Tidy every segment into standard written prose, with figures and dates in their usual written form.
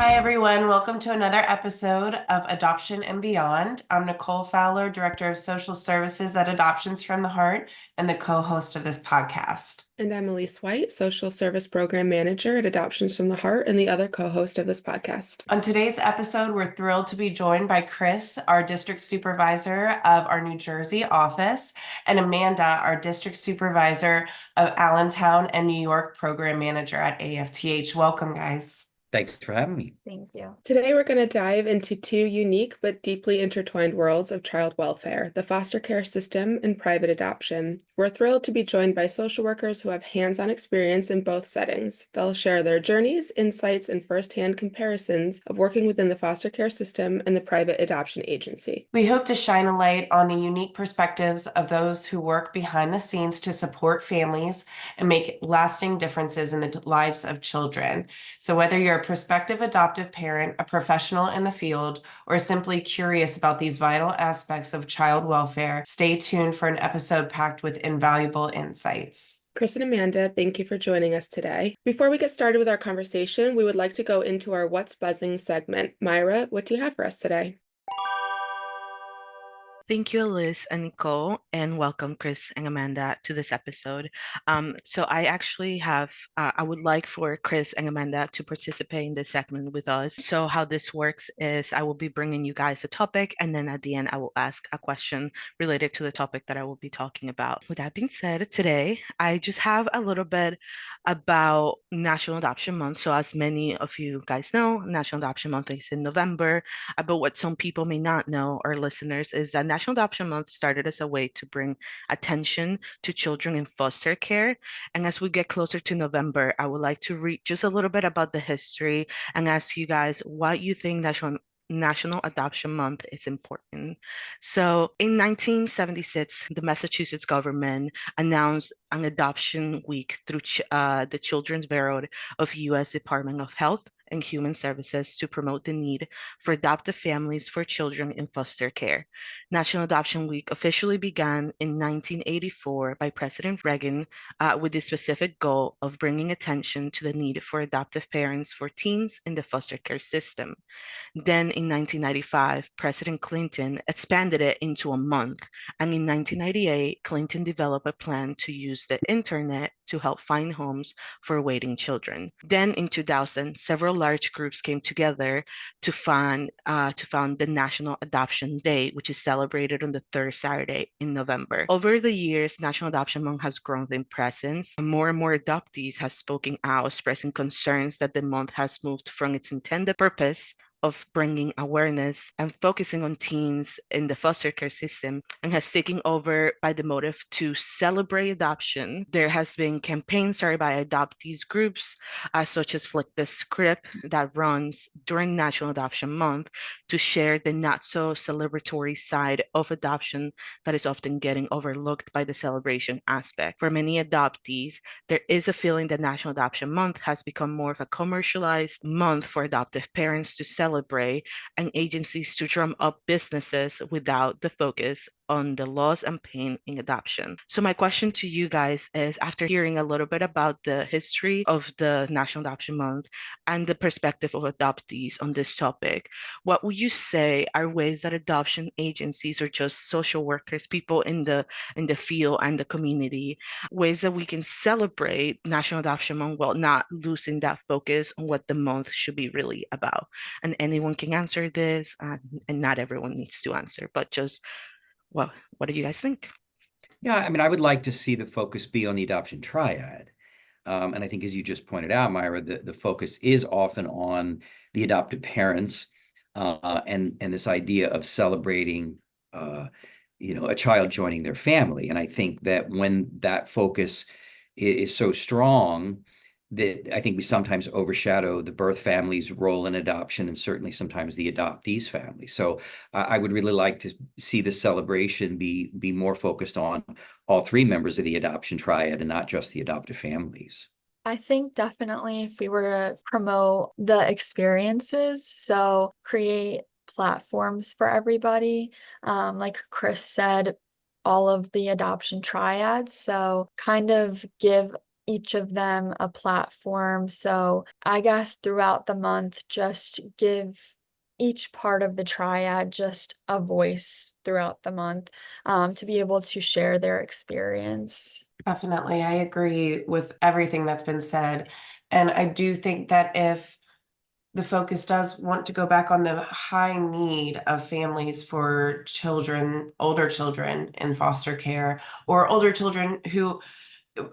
Hi, everyone. Welcome to another episode of Adoption and Beyond. I'm Nicole Fowler, Director of Social Services at Adoptions from the Heart, and the co-host of this podcast. And I'm Alyse White, Social Service Program Manager at Adoptions from the Heart and the other co-host of this podcast. On today's episode, we're thrilled to be joined by Chris, our District Supervisor of our New Jersey office, and Amanda, our District Supervisor of Allentown and New York Program Manager at AFTH. Welcome, guys. Thanks for having me. Thank you. Today, we're going to dive into two unique but deeply intertwined worlds of child welfare, the foster care system and private adoption. We're thrilled to be joined by social workers who have hands-on experience in both settings. They'll share their journeys, insights, and firsthand comparisons of working within the foster care system and the private adoption agency. We hope to shine a light on the unique perspectives of those who work behind the scenes to support families and make lasting differences in the lives of children. So whether you're a prospective adoptive parent, a professional in the field, or simply curious about these vital aspects of child welfare, stay tuned for an episode packed with invaluable insights. Chris and Amanda, thank you for joining us today. Before we get started with our conversation, we would like to go into our What's Buzzing segment. Myra, what do you have for us today? Thank you, Alyse and Nicole, and welcome Chris and Amanda to this episode. So I actually have, I would like for Chris and Amanda to participate in this segment with us. So how this works is I will be bringing you guys a topic, and then at the end, I will ask a question related to the topic that I will be talking about. With that being said, today, I just have a little bit about National Adoption Month. So as many of you guys know, National Adoption Month is in November, but what some people may not know, our listeners, is that National Adoption Month started as a way to bring attention to children in foster care. And as we get closer to November, I would like to read just a little bit about the history and ask you guys what you think National Adoption Month is important. So in 1976, the Massachusetts government announced an adoption week through the Children's Bureau of U.S. Department of Health and Human Services to promote the need for adoptive families for children in foster care. National Adoption Week officially began in 1984 by President Reagan with the specific goal of bringing attention to the need for adoptive parents for teens in the foster care system. Then in 1995, President Clinton expanded it into a month. And in 1998, Clinton developed a plan to use the internet to help find homes for waiting children. Then in 2000, several large groups came together to found the National Adoption Day, which is celebrated on the third Saturday in November. Over the years, National Adoption Month has grown in presence. More and more adoptees have spoken out, expressing concerns that the month has moved from its intended purpose of bringing awareness and focusing on teens in the foster care system and has taken over by the motive to celebrate adoption. There has been campaigns started by adoptees groups such as Flip the Script that runs during National Adoption Month to share the not so celebratory side of adoption that is often getting overlooked by the celebration aspect. For many adoptees, there is a feeling that National Adoption Month has become more of a commercialized month for adoptive parents to celebrate and agencies to drum up businesses without the focus on the loss and pain in adoption. So my question to you guys is, after hearing a little bit about the history of the National Adoption Month and the perspective of adoptees on this topic, what would you say are ways that adoption agencies or just social workers, people in the field and the community, ways that we can celebrate National Adoption Month while not losing that focus on what the month should be really about? And anyone can answer this, and not everyone needs to answer, but just what do you guys think? Yeah, I mean, I would like to see the focus be on the adoption triad. And I think, as you just pointed out, Myra, the focus is often on the adopted parents and this idea of celebrating, a child joining their family. And I think that when that focus is so strong, that I think we sometimes overshadow the birth family's role in adoption and certainly sometimes the adoptee's family. So I would really like to see the celebration be more focused on all three members of the adoption triad and not just the adoptive families. I think definitely if we were to promote the experiences, so create platforms for everybody, like Chris said, all of the adoption triads. So kind of give each of them a platform. So I guess throughout the month, just give each part of the triad just a voice throughout the month, to be able to share their experience. Definitely, I agree with everything that's been said. And I do think that if the focus does want to go back on the high need of families for children, older children in foster care, or older children who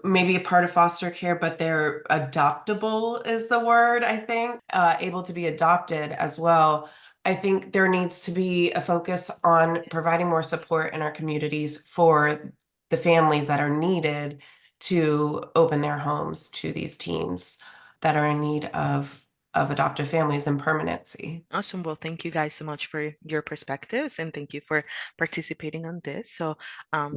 may be a part of foster care, but they're adoptable is the word, I think, able to be adopted as well. I think there needs to be a focus on providing more support in our communities for the families that are needed to open their homes to these teens that are in need of adoptive families and permanency. Awesome. Well, thank you guys so much for your perspectives and thank you for participating on this. So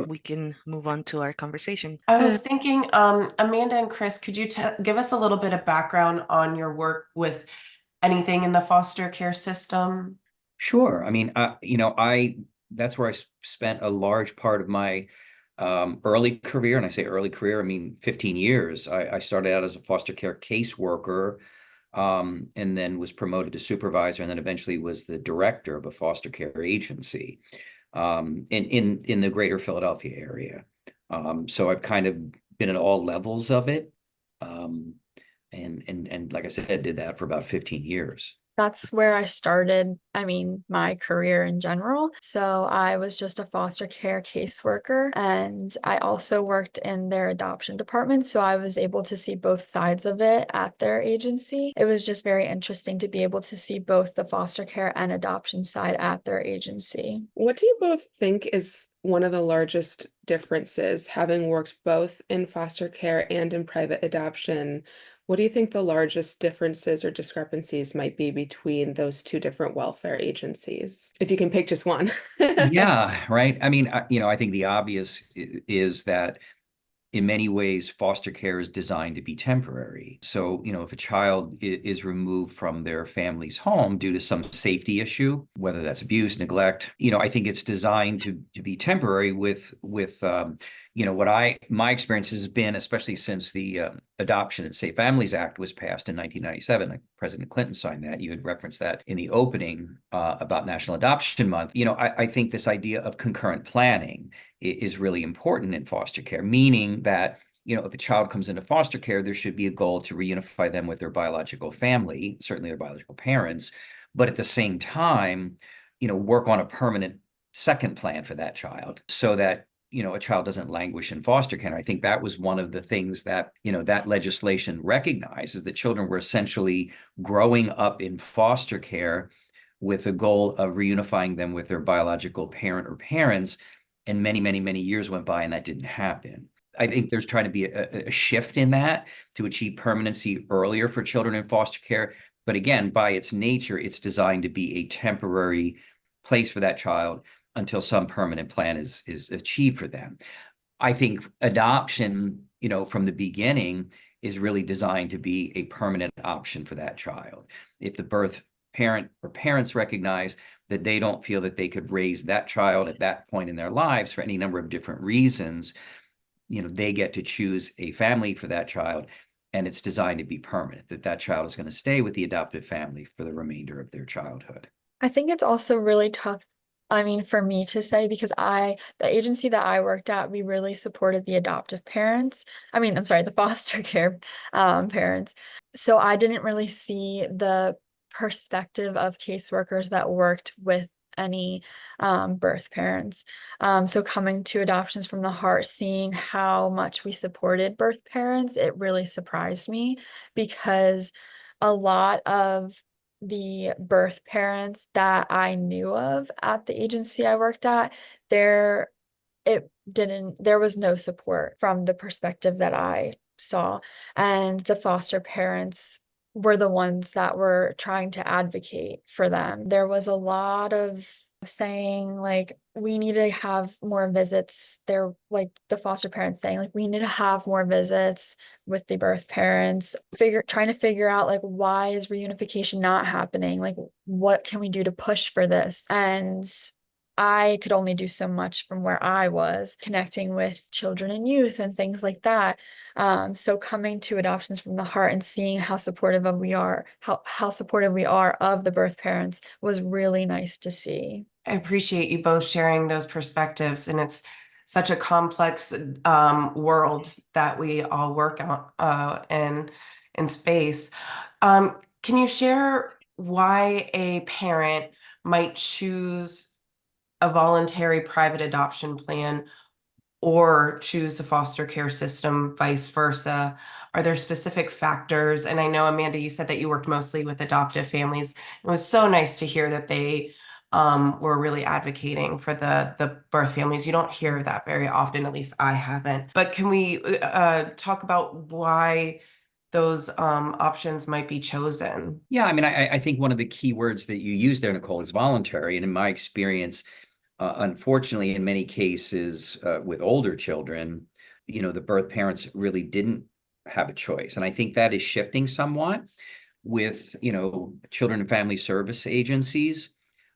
we can move on to our conversation. I was thinking, Amanda and Chris, could you give us a little bit of background on your work with anything in the foster care system? Sure. I mean, that's where I spent a large part of my early career. And I say early career, I mean 15 years. I started out as a foster care caseworker, and then was promoted to supervisor, and then eventually was the director of a foster care agency in the greater Philadelphia area. So I've kind of been at all levels of it. And like I said, did that for about 15 years. That's where I started, I mean, my career in general. So I was just a foster care caseworker, and I also worked in their adoption department. So I was able to see both sides of it at their agency. It was just very interesting to be able to see both the foster care and adoption side at their agency. What do you both think is one of the largest differences, having worked both in foster care and in private adoption? What do you think the largest differences or discrepancies might be between those two different welfare agencies? If you can pick just one. Yeah, right. I mean, I think the obvious is that in many ways, foster care is designed to be temporary. So, if a child is removed from their family's home due to some safety issue, whether that's abuse, neglect, I think it's designed to be temporary with my experience has been, especially since the Adoption and Safe Families Act was passed in 1997, like President Clinton signed that. You had referenced that in the opening about National Adoption Month. I think this idea of concurrent planning is really important in foster care, meaning that, if a child comes into foster care, there should be a goal to reunify them with their biological family, certainly their biological parents, but at the same time, work on a permanent second plan for that child so that, a child doesn't languish in foster care. And I think that was one of the things that, that legislation recognizes, that children were essentially growing up in foster care with the goal of reunifying them with their biological parent or parents. And many, many, many years went by and that didn't happen. I think there's trying to be a shift in that to achieve permanency earlier for children in foster care. But again, by its nature, it's designed to be a temporary place for that child until some permanent plan is achieved for them. I think adoption, from the beginning is really designed to be a permanent option for that child. If the birth parent or parents recognize that they don't feel that they could raise that child at that point in their lives for any number of different reasons, they get to choose a family for that child, and it's designed to be permanent, that child is going to stay with the adoptive family for the remainder of their childhood. I think it's also really tough, I mean, for me to say, because the agency that I worked at, we really supported the adoptive parents. I mean, I'm sorry, the foster care parents. So I didn't really see the perspective of caseworkers that worked with any birth parents. So coming to Adoptions from the Heart, seeing how much we supported birth parents, it really surprised me, because a lot of the birth parents that I knew of at the agency I worked at, there was no support from the perspective that I saw. And the foster parents were the ones that were trying to advocate for them. There was a lot of saying, like, we need to have more visits. They're like the foster parents saying, like, we need to have more visits with the birth parents, trying to figure out, like, why is reunification not happening? Like, what can we do to push for this? And I could only do so much from where I was connecting with children and youth and things like that. So coming to Adoptions from the Heart and seeing how supportive how supportive we are of the birth parents was really nice to see. I appreciate you both sharing those perspectives, and it's such a complex world that we all work on in space. Can you share why a parent might choose a voluntary private adoption plan or choose a foster care system, vice versa? Are there specific factors? And I know, Amanda, you said that you worked mostly with adoptive families. It was so nice to hear that they were really advocating for the birth families. You don't hear that very often, at least I haven't. But can we talk about why those options might be chosen? Yeah, I mean, I think one of the key words that you used there, Nicole, is voluntary. And in my experience, unfortunately, in many cases with older children, the birth parents really didn't have a choice. And I think that is shifting somewhat with, children and family service agencies,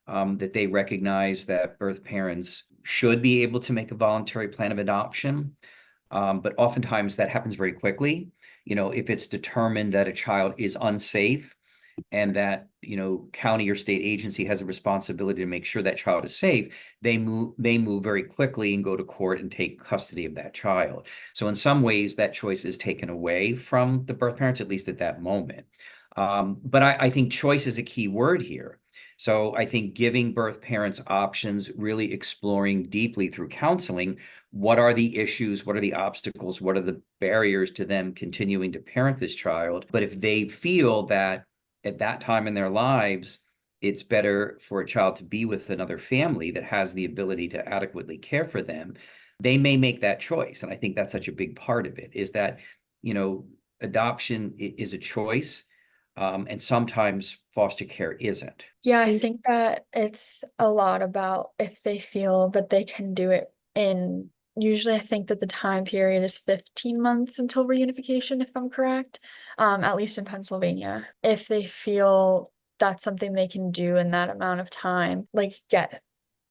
that they recognize that birth parents should be able to make a voluntary plan of adoption. But oftentimes that happens very quickly. If it's determined that a child is unsafe, and that county or state agency has a responsibility to make sure that child is safe, they move very quickly and go to court and take custody of that child. So in some ways that choice is taken away from the birth parents, at least at that moment. But I think choice is a key word here. So I think giving birth parents options, really exploring deeply through counseling, what are the issues, what are the obstacles, what are the barriers to them continuing to parent this child. But if they feel that at that time in their lives, it's better for a child to be with another family that has the ability to adequately care for them, they may make that choice. And I think that's such a big part of it, is that, adoption is a choice. And sometimes foster care isn't. Yeah, I think that it's a lot about if they feel that they can do it in, usually I think that the time period is 15 months until reunification, if I'm correct, at least in Pennsylvania. If they feel that's something they can do in that amount of time, like get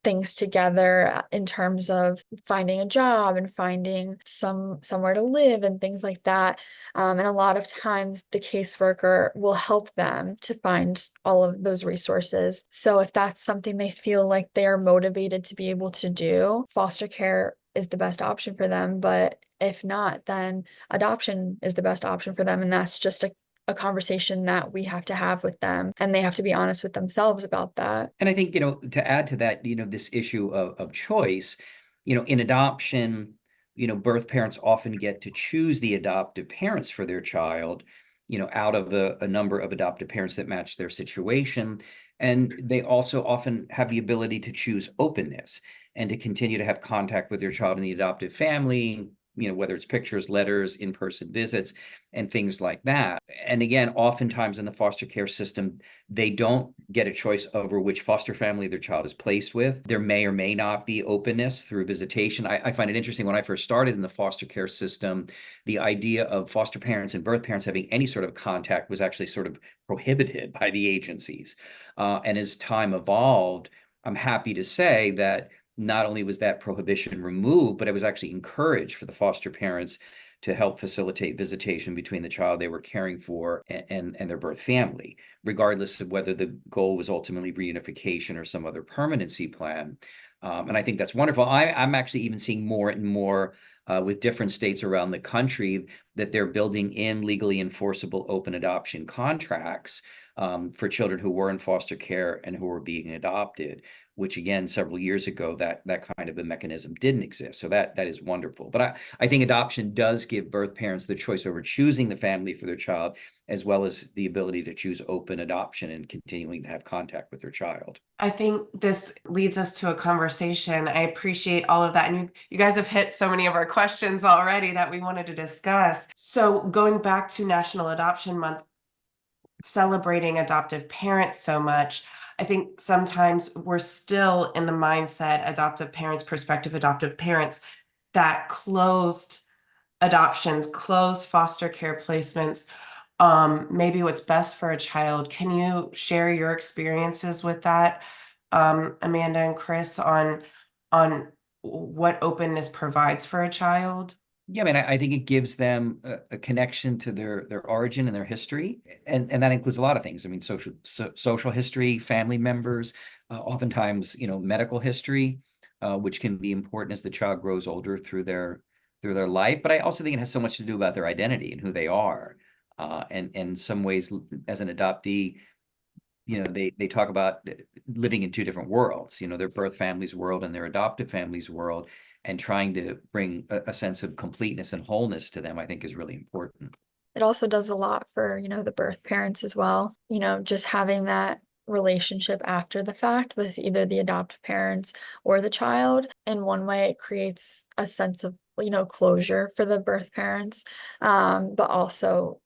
things together in terms of finding a job and finding somewhere to live and things like that. And a lot of times the caseworker will help them to find all of those resources. So if that's something they feel like they are motivated to be able to do, foster care is the best option for them. But if not, then adoption is the best option for them. And that's just a conversation that we have to have with them, and they have to be honest with themselves about that. And I think, to add to that, this issue of choice, in adoption, birth parents often get to choose the adoptive parents for their child, out of a number of adoptive parents that match their situation. And they also often have the ability to choose openness and to continue to have contact with their child in the adoptive family, whether it's pictures, letters, in-person visits, and things like that. And again, oftentimes in the foster care system, they don't get a choice over which foster family their child is placed with. There may or may not be openness through visitation. I find it interesting, when I first started in the foster care system, the idea of foster parents and birth parents having any sort of contact was actually sort of prohibited by the agencies. And as time evolved, I'm happy to say that not only was that prohibition removed, but it was actually encouraged for the foster parents to help facilitate visitation between the child they were caring for and their birth family, regardless of whether the goal was ultimately reunification or some other permanency plan. And I think that's wonderful. I'm actually even seeing more and more with different states around the country that they're building in legally enforceable open adoption contracts for children who were in foster care and who were being adopted, which again, several years ago, that kind of a mechanism didn't exist. So that is wonderful. But I think adoption does give birth parents the choice over choosing the family for their child, as well as the ability to choose open adoption and continuing to have contact with their child. I think this leads us to a conversation. I appreciate all of that. And you guys have hit so many of our questions already that we wanted to discuss. So going back to National Adoption Month, celebrating adoptive parents so much, I think sometimes we're still in the mindset, adoptive parents, prospective adoptive parents, that closed adoptions, closed foster care placements, maybe what's best for a child. Can you share your experiences with that? Amanda and Chris, on what openness provides for a child? Yeah, I mean, I think it gives them a connection to their origin and their history, and that includes a lot of things. I mean, social history, family members, oftentimes, medical history, which can be important as the child grows older through their life. But I also think it has so much to do about their identity and who they are. And in some ways, as an adoptee, they talk about living in two different worlds, their birth family's world and their adoptive family's world, and trying to bring a sense of completeness and wholeness to them, I think is really important. It also does a lot for, the birth parents as well, just having that relationship after the fact with either the adoptive parents or the child. In one way, it creates a sense of, closure for the birth parents, but also,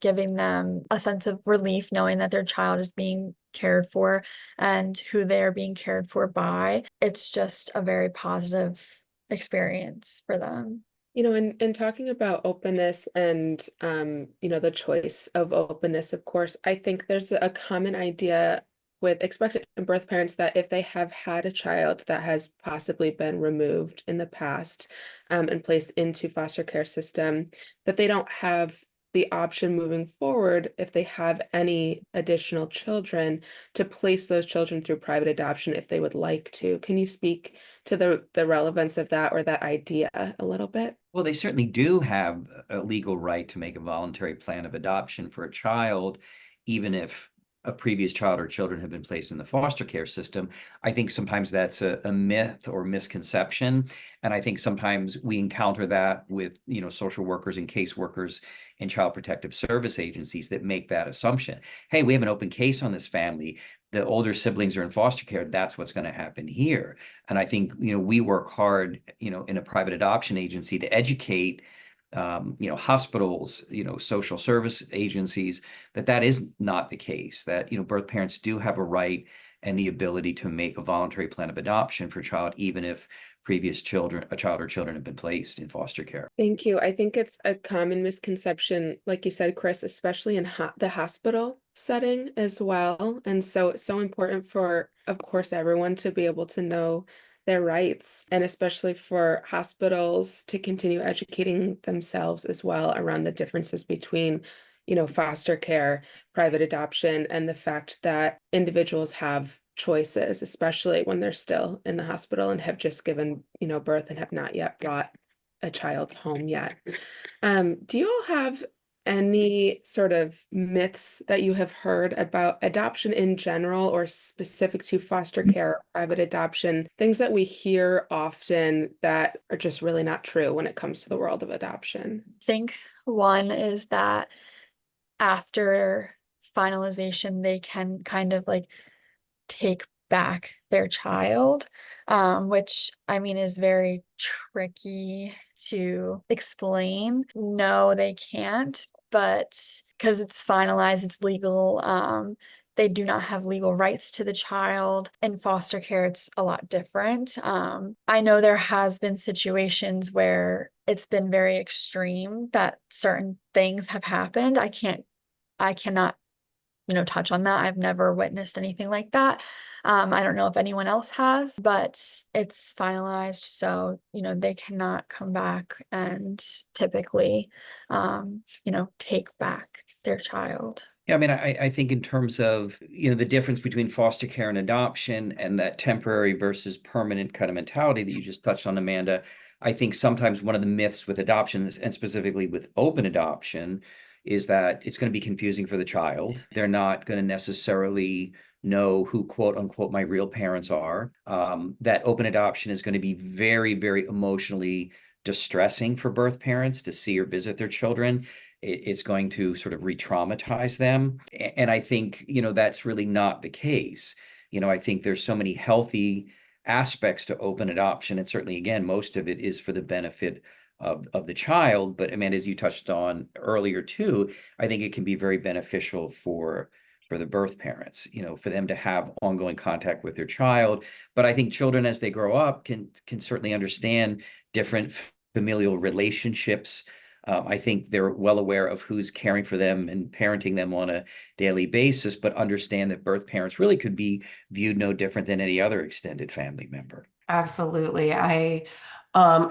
giving them a sense of relief knowing that their child is being cared for and who they're being cared for by. It's just a very positive experience for them. In talking about openness and, the choice of openness, of course, I think there's a common idea with expectant and birth parents that if they have had a child that has possibly been removed in the past, and placed into foster care system, that they don't have the option moving forward, if they have any additional children, to place those children through private adoption if they would like to. Can you speak to the relevance of that or that idea a little bit? Well, they certainly do have a legal right to make a voluntary plan of adoption for a child, even if a previous child or children have been placed in the foster care system. I think sometimes that's a myth or misconception. And I think sometimes we encounter that with, social workers and caseworkers and child protective service agencies that make that assumption. Hey, we have an open case on this family. The older siblings are in foster care. That's what's going to happen here. And I think, we work hard, in a private adoption agency to educate, hospitals, social service agencies, that is not the case, that, birth parents do have a right and the ability to make a voluntary plan of adoption for a child, even if a child or children have been placed in foster care. Thank you. I think it's a common misconception, like you said, Chris, especially in the hospital setting as well. And so it's so important for, of course, everyone to be able to know their rights, and especially for hospitals to continue educating themselves as well around the differences between, foster care, private adoption, and the fact that individuals have choices, especially when they're still in the hospital and have just given, birth and have not yet brought a child home yet. Do you all have any sort of myths that you have heard about adoption in general or specific to foster care or private adoption, things that we hear often that are just really not true when it comes to the world of adoption? I think one is that after finalization, they can kind of like take back their child, which I mean is very tricky to explain. No, they can't, but because it's finalized, it's legal. They do not have legal rights to the child. In foster care, it's a lot different. I know there has been situations where it's been very extreme that certain things have happened. I cannot, touch on that. I've never witnessed anything like that. I don't know if anyone else has, but it's finalized, so, they cannot come back and typically, take back their child. Yeah, I mean, I think in terms of, the difference between foster care and adoption and that temporary versus permanent kind of mentality that you just touched on, Amanda, I think sometimes one of the myths with adoptions, and specifically with open adoption, is that it's going to be confusing for the child. They're not going to necessarily know who, quote unquote, my real parents are. That open adoption is going to be very, very emotionally distressing for birth parents to see or visit their children. It's going to sort of re-traumatize them. And I think, that's really not the case. I think there's so many healthy aspects to open adoption. And certainly, again, most of it is for the benefit of the child. But Amanda, as you touched on earlier too, I think it can be very beneficial for the birth parents, for them to have ongoing contact with their child. But I think children, as they grow up, can certainly understand different familial relationships, I think they're well aware of who's caring for them and parenting them on a daily basis, but understand that birth parents really could be viewed no different than any other extended family member. Absolutely. I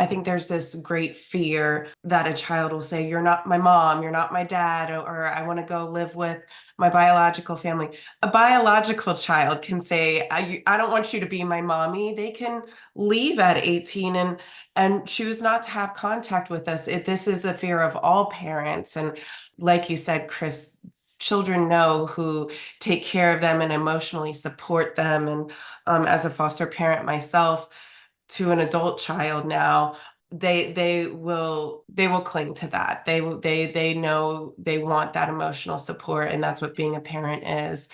think there's this great fear that a child will say, "You're not my mom, you're not my dad," or "I want to go live with my biological family." A biological child can say, I don't want you to be my mommy." They can leave at 18 and choose not to have contact with us. This is a fear of all parents. And like you said, Chris, children know who take care of them and emotionally support them. And as a foster parent myself, to an adult child now, they will cling to that. They know they want that emotional support, and that's what being a parent is.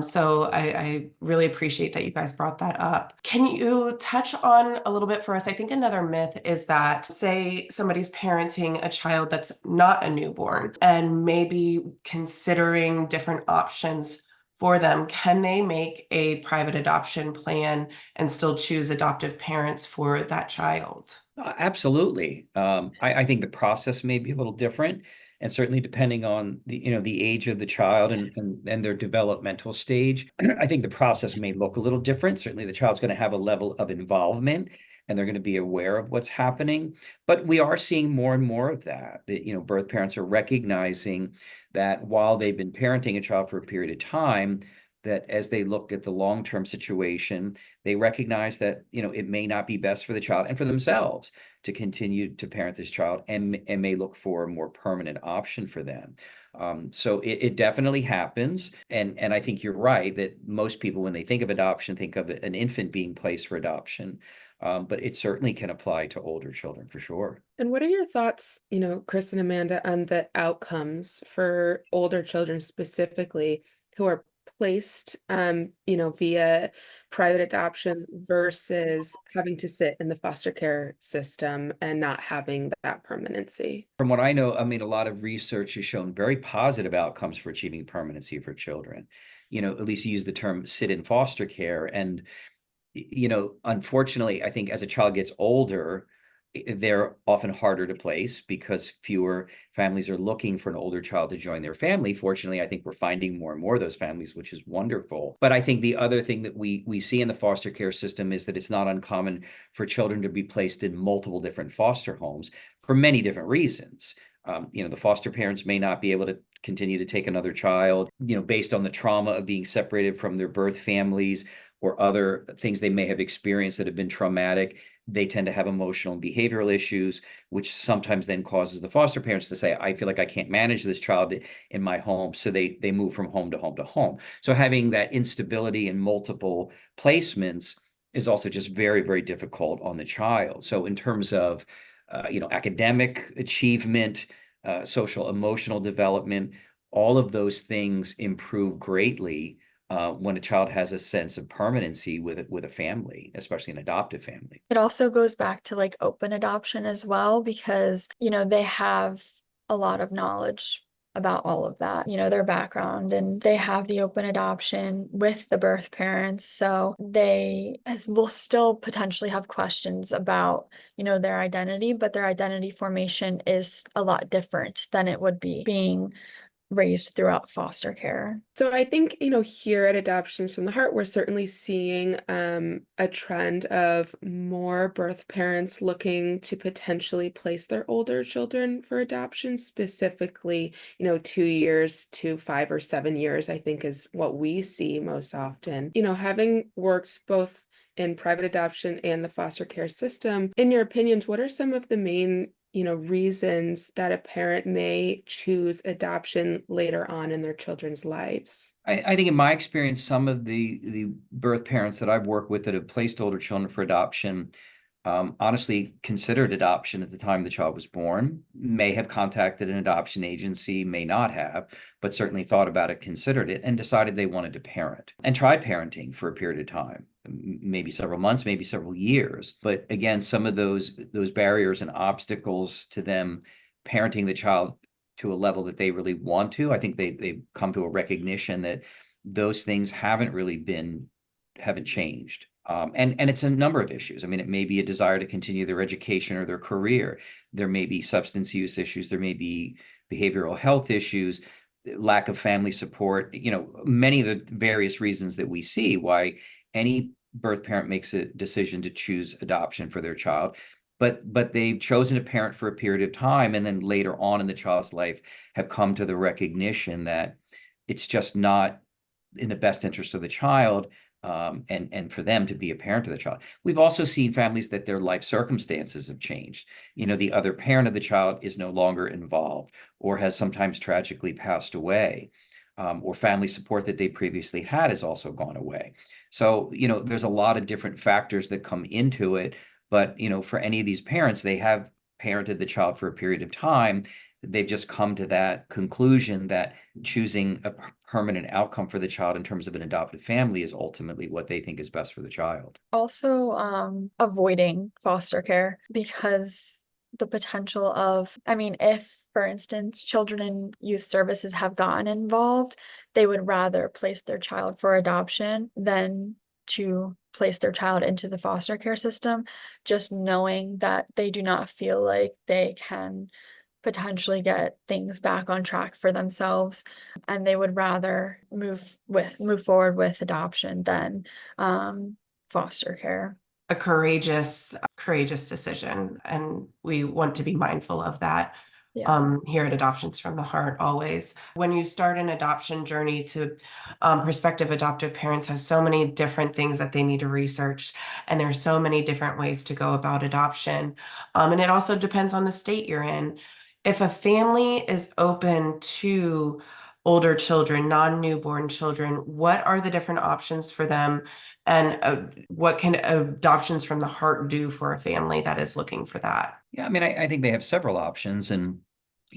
So I really appreciate that you guys brought that up. Can you touch on a little bit for us? I think another myth is that, say somebody's parenting a child that's not a newborn and maybe considering different options for them, can they make a private adoption plan and still choose adoptive parents for that child? Absolutely. I think the process may be a little different, and certainly depending on the age of the child and their developmental stage, I think the process may look a little different. Certainly, the child's going to have a level of involvement, and they're going to be aware of what's happening. But we are seeing more and more of that. That birth parents are recognizing that while they've been parenting a child for a period of time, that as they look at the long-term situation, they recognize that it may not be best for the child and for themselves to continue to parent this child, and may look for a more permanent option for them. So it definitely happens, and I think you're right that most people, when they think of adoption, think of an infant being placed for adoption, but it certainly can apply to older children for sure. And what are your thoughts, Chris and Amanda, on the outcomes for older children specifically who are placed, via private adoption versus having to sit in the foster care system and not having that permanency? From what I know, I mean, a lot of research has shown very positive outcomes for achieving permanency for children. Alyse used the term sit in foster care, and unfortunately, I think as a child gets older, they're often harder to place because fewer families are looking for an older child to join their family. Fortunately, I think we're finding more and more of those families, which is wonderful. But I think the other thing that we see in the foster care system is that it's not uncommon for children to be placed in multiple different foster homes for many different reasons. The foster parents may not be able to continue to take another child, based on the trauma of being separated from their birth families or other things they may have experienced that have been traumatic. They tend to have emotional and behavioral issues, which sometimes then causes the foster parents to say, "I feel like I can't manage this child in my home." So they move from home to home to home. So having that instability in multiple placements is also just very, very difficult on the child. So in terms of academic achievement, social emotional development, all of those things improve greatly when a child has a sense of permanency with a family, especially an adoptive family. It also goes back to like open adoption as well, because, they have a lot of knowledge about all of that, their background, and they have the open adoption with the birth parents. So they will still potentially have questions about, their identity, but their identity formation is a lot different than it would be being raised throughout foster care. So I think, here at Adoptions from the Heart, we're certainly seeing a trend of more birth parents looking to potentially place their older children for adoption, specifically, 2 years to 5 or 7 years, I think is what we see most often. Having worked both in private adoption and the foster care system, in your opinions, what are some of the main reasons that a parent may choose adoption later on in their children's lives? I think in my experience, some of the birth parents that I've worked with that have placed older children for adoption honestly considered adoption at the time the child was born, may have contacted an adoption agency, may not have, but certainly thought about it, considered it, and decided they wanted to parent and tried parenting for a period of time, maybe several months, maybe several years. But again, some of those barriers and obstacles to them parenting the child to a level that they really want to, I think they've come to a recognition that those things haven't changed. And it's a number of issues. I mean, it may be a desire to continue their education or their career. There may be substance use issues. There may be behavioral health issues, lack of family support, many of the various reasons that we see why any birth parent makes a decision to choose adoption for their child. But they've chosen a parent for a period of time, and then later on in the child's life have come to the recognition that it's just not in the best interest of the child, and for them to be a parent to the child. We've also seen families that their life circumstances have changed. The other parent of the child is no longer involved or has sometimes tragically passed away. Or family support that they previously had has also gone away. So, there's a lot of different factors that come into it. But, for any of these parents, they have parented the child for a period of time. They've just come to that conclusion that choosing a permanent outcome for the child in terms of an adopted family is ultimately what they think is best for the child. Also, avoiding foster care, because the potential of, if, for instance, children and youth services have gotten involved, they would rather place their child for adoption than to place their child into the foster care system, just knowing that they do not feel like they can potentially get things back on track for themselves, and they would rather move forward with adoption than foster care. A courageous decision, and we want to be mindful of that. Yeah. Here at Adoptions from the Heart, always. When you start an adoption journey, to prospective adoptive parents have so many different things that they need to research, and there's so many different ways to go about adoption. And it also depends on the state you're in. If a family is open to older children, non-newborn children, what are the different options for them? And what can Adoptions from the Heart do for a family that is looking for that? Yeah, I mean, I think they have several options. And,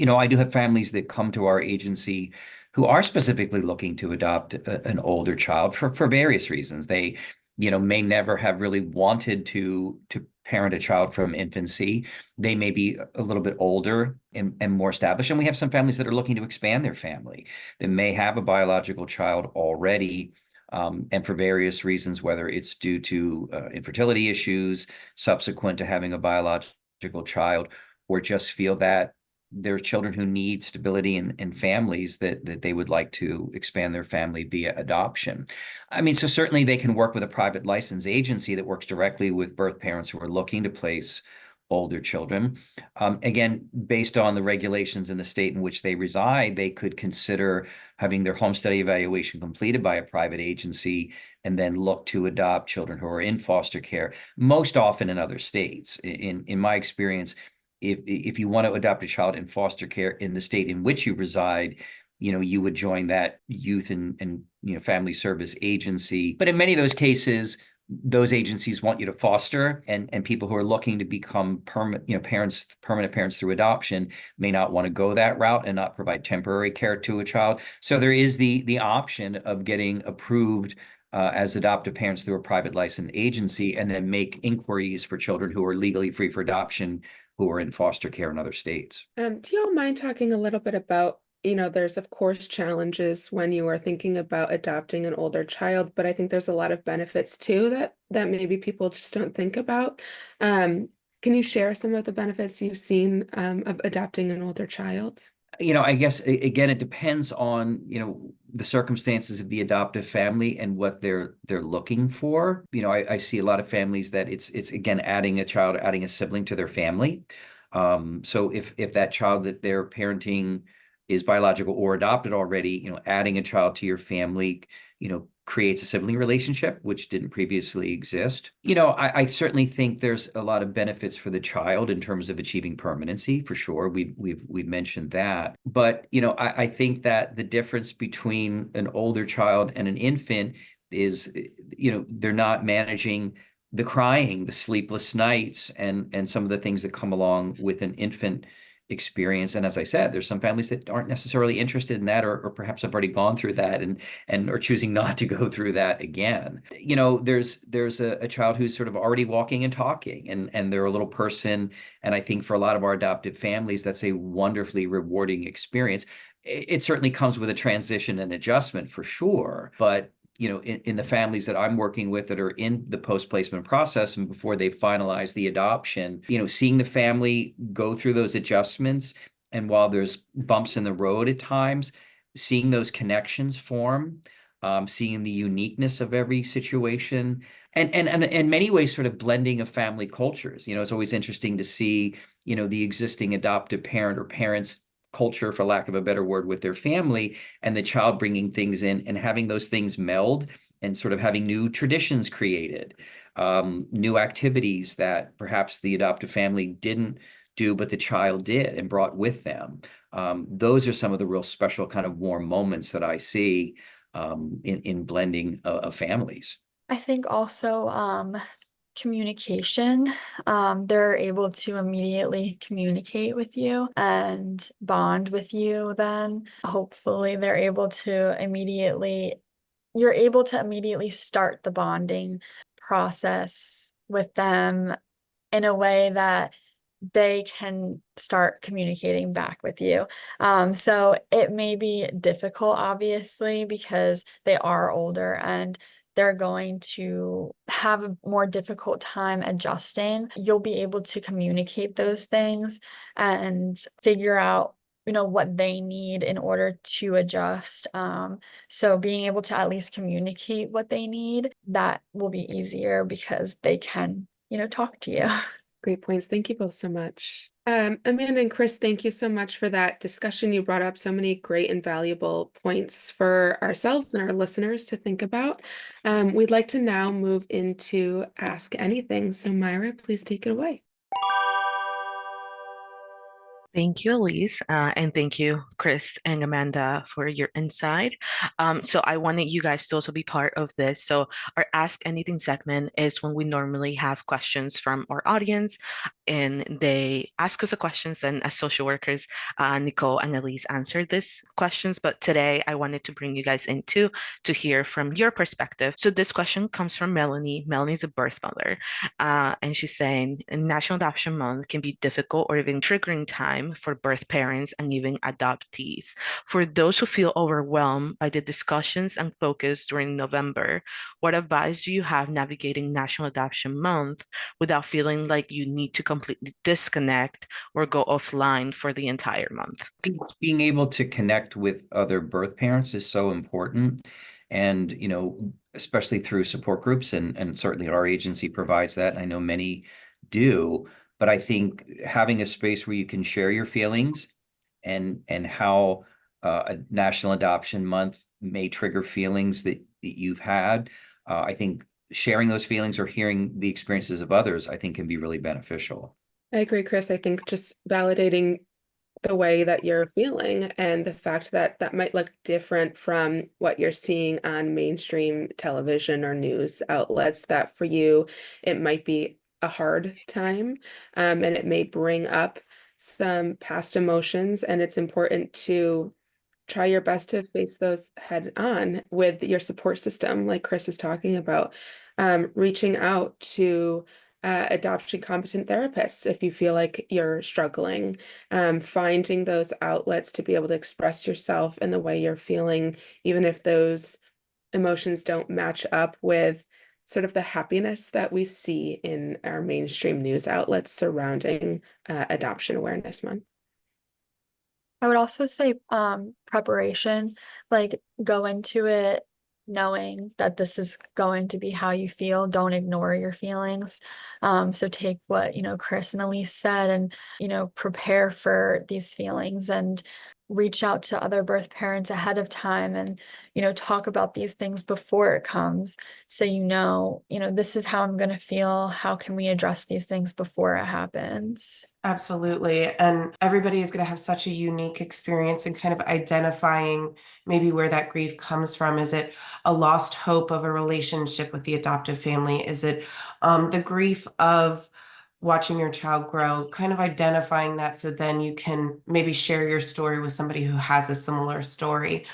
I do have families that come to our agency who are specifically looking to adopt an older child for various reasons. They, may never have really wanted to parent a child from infancy. They may be a little bit older and more established. And we have some families that are looking to expand their family. They may have a biological child already. And for various reasons, whether it's due to infertility issues subsequent to having a biological child, or just feel that there are children who need stability in families that they would like to expand their family via adoption. I mean, so certainly they can work with a private license agency that works directly with birth parents who are looking to place older children. Again, based on the regulations in the state in which they reside, they could consider having their home study evaluation completed by a private agency and then look to adopt children who are in foster care, most often in other states. In my experience, if you want to adopt a child in foster care in the state in which you reside, you would join that youth and family service agency. But in many of those cases, those agencies want you to foster, and people who are looking to become permanent parents through adoption may not want to go that route and not provide temporary care to a child. So there is the option of getting approved as adoptive parents through a private licensed agency, and then make inquiries for children who are legally free for adoption who are in foster care in other states. Do y'all mind talking a little bit about, there's of course challenges when you are thinking about adopting an older child, but I think there's a lot of benefits too that maybe people just don't think about. Can you share some of the benefits you've seen of adopting an older child? I guess again, it depends on, the circumstances of the adoptive family and what they're looking for. I see a lot of families that it's again adding a sibling to their family. So if that child that they're parenting is biological or adopted already, adding a child to your family, creates a sibling relationship, which didn't previously exist. I certainly think there's a lot of benefits for the child in terms of achieving permanency, for sure. We've mentioned that. But, I think that the difference between an older child and an infant is, they're not managing the crying, the sleepless nights, and some of the things that come along with an infant experience. And as I said, there's some families that aren't necessarily interested in that, or perhaps have already gone through that and are choosing not to go through that again. There's a child who's sort of already walking and talking, and they're a little person. And I think for a lot of our adoptive families, that's a wonderfully rewarding experience. It certainly comes with a transition and adjustment, for sure. But in the families that I'm working with that are in the post-placement process and before they finalize the adoption, seeing the family go through those adjustments. And while there's bumps in the road at times, seeing those connections form, seeing the uniqueness of every situation, and in many ways sort of blending of family cultures. It's always interesting to see, the existing adoptive parent or parents culture, for lack of a better word, with their family, and the child bringing things in and having those things meld and sort of having new traditions created, new activities that perhaps the adoptive family didn't do, but the child did and brought with them. Those are some of the real special kind of warm moments that I see in blending of families. I think also communication. They're able to immediately communicate with you and bond with you then. Hopefully they're able to you're able to immediately start the bonding process with them in a way that they can start communicating back with you. So it may be difficult, obviously, because they are older and they're going to have a more difficult time adjusting. You'll be able to communicate those things and figure out, what they need in order to adjust. So being able to at least communicate what they need, that will be easier because they can, talk to you. Great points. Thank you both so much. Amanda and Chris, thank you so much for that discussion. You brought up so many great and valuable points for ourselves and our listeners to think about. We'd like to now move into Ask Anything. So Myra, please take it away. Thank you, Alyse, and thank you, Chris and Amanda, for your insight. So I wanted you guys to also be part of this. So our Ask Anything segment is when we normally have questions from our audience, and they ask us the questions, and as social workers, Nicole and Alyse answered these questions. But today I wanted to bring you guys into to hear from your perspective. So this question comes from Melanie. Melanie's a birth mother, and she's saying National Adoption Month can be difficult or even triggering time for birth parents and even adoptees. For those who feel overwhelmed by the discussions and focus during November, what advice do you have navigating National Adoption Month without feeling like you need to completely disconnect or go offline for the entire month? Being able to connect with other birth parents is so important. And, especially through support groups, and certainly our agency provides that. And I know many do. But I think having a space where you can share your feelings and how a National Adoption Month may trigger feelings that you've had, I think sharing those feelings or hearing the experiences of others, I think can be really beneficial. I agree, Chris. I think just validating the way that you're feeling and the fact that that might look different from what you're seeing on mainstream television or news outlets, that for you, it might be a hard time, and it may bring up some past emotions, and it's important to try your best to face those head on with your support system, like Chris is talking about, reaching out to adoption competent therapists if you feel like you're struggling, finding those outlets to be able to express yourself in the way you're feeling, even if those emotions don't match up with sort of the happiness that we see in our mainstream news outlets surrounding Adoption Awareness Month. I would also say preparation, like go into it knowing that this is going to be how you feel. Don't ignore your feelings. So take what, Chris and Alyse said and, prepare for these feelings and reach out to other birth parents ahead of time and, talk about these things before it comes. So, this is how I'm going to feel. How can we address these things before it happens? Absolutely. And everybody is going to have such a unique experience in kind of identifying maybe where that grief comes from. Is it a lost hope of a relationship with the adoptive family? Is it the grief of watching your child grow, kind of identifying that so then you can maybe share your story with somebody who has a similar story.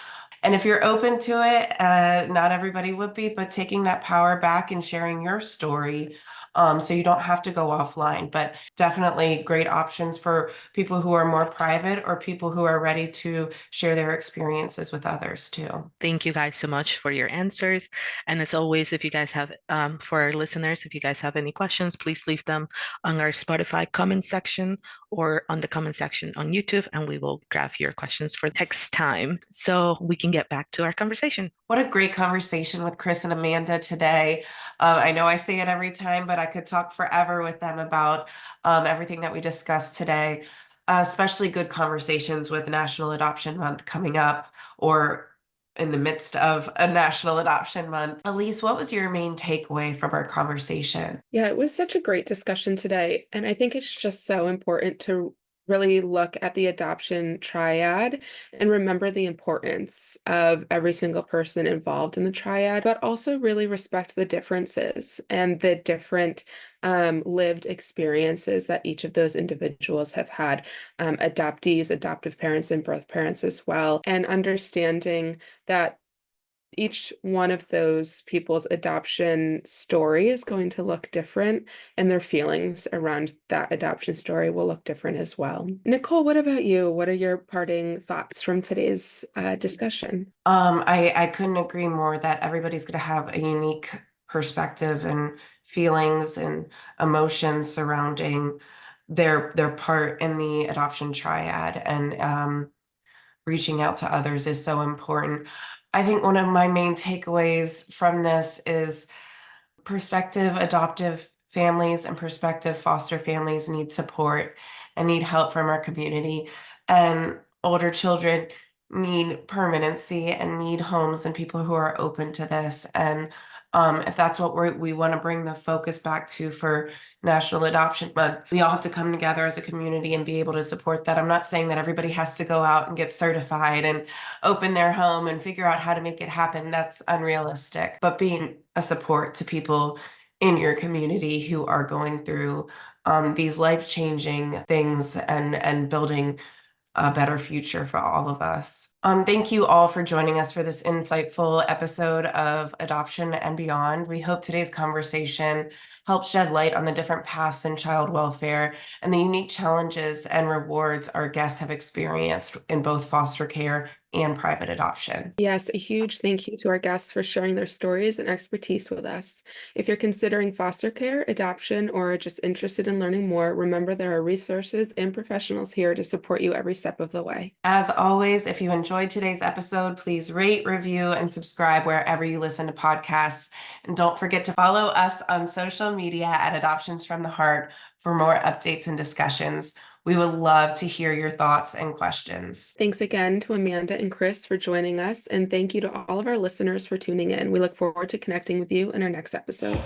And if you're open to it, not everybody would be, but taking that power back and sharing your story So you don't have to go offline, but definitely great options for people who are more private or people who are ready to share their experiences with others too. Thank you guys so much for your answers. And as always, if you guys have, for our listeners, if you guys have any questions, please leave them on our Spotify comment section or on the comment section on YouTube, and we will grab your questions for next time so we can get back to our conversation. What a great conversation with Chris and Amanda today. I know I say it every time, but I could talk forever with them about everything that we discussed today, especially good conversations with National Adoption Month coming up or in the midst of a National Adoption Month. Alyse, what was your main takeaway from our conversation? Yeah, it was such a great discussion today. And I think it's just so important to really look at the adoption triad and remember the importance of every single person involved in the triad, but also really respect the differences and the different lived experiences that each of those individuals have had, adoptees, adoptive parents, and birth parents as well, and understanding that each one of those people's adoption story is going to look different, and their feelings around that adoption story will look different as well. Nicole, what about you? What are your parting thoughts from today's discussion? I couldn't agree more that everybody's going to have a unique perspective and feelings and emotions surrounding their part in the adoption triad, and reaching out to others is so important. I think one of my main takeaways from this is prospective adoptive families and prospective foster families need support and need help from our community. And older children need permanency and need homes and people who are open to this. And if that's what we want to bring the focus back to for National Adoption Month, we all have to come together as a community and be able to support that. I'm not saying that everybody has to go out and get certified and open their home and figure out how to make it happen. That's unrealistic. But being a support to people in your community who are going through these life-changing things and building a better future for all of us. Thank you all for joining us for this insightful episode of Adoption and Beyond. We hope today's conversation helped shed light on the different paths in child welfare and the unique challenges and rewards our guests have experienced in both foster care and private adoption. Yes, a huge thank you to our guests for sharing their stories and expertise with us. If you're considering foster care, adoption, or just interested in learning more, remember there are resources and professionals here to support you every step of the way. As always, if you enjoyed today's episode, please rate, review, and subscribe wherever you listen to podcasts. And don't forget to follow us on social media at Adoptions from the Heart for more updates and discussions. We would love to hear your thoughts and questions. Thanks again to Amanda and Chris for joining us, and thank you to all of our listeners for tuning in. We look forward to connecting with you in our next episode.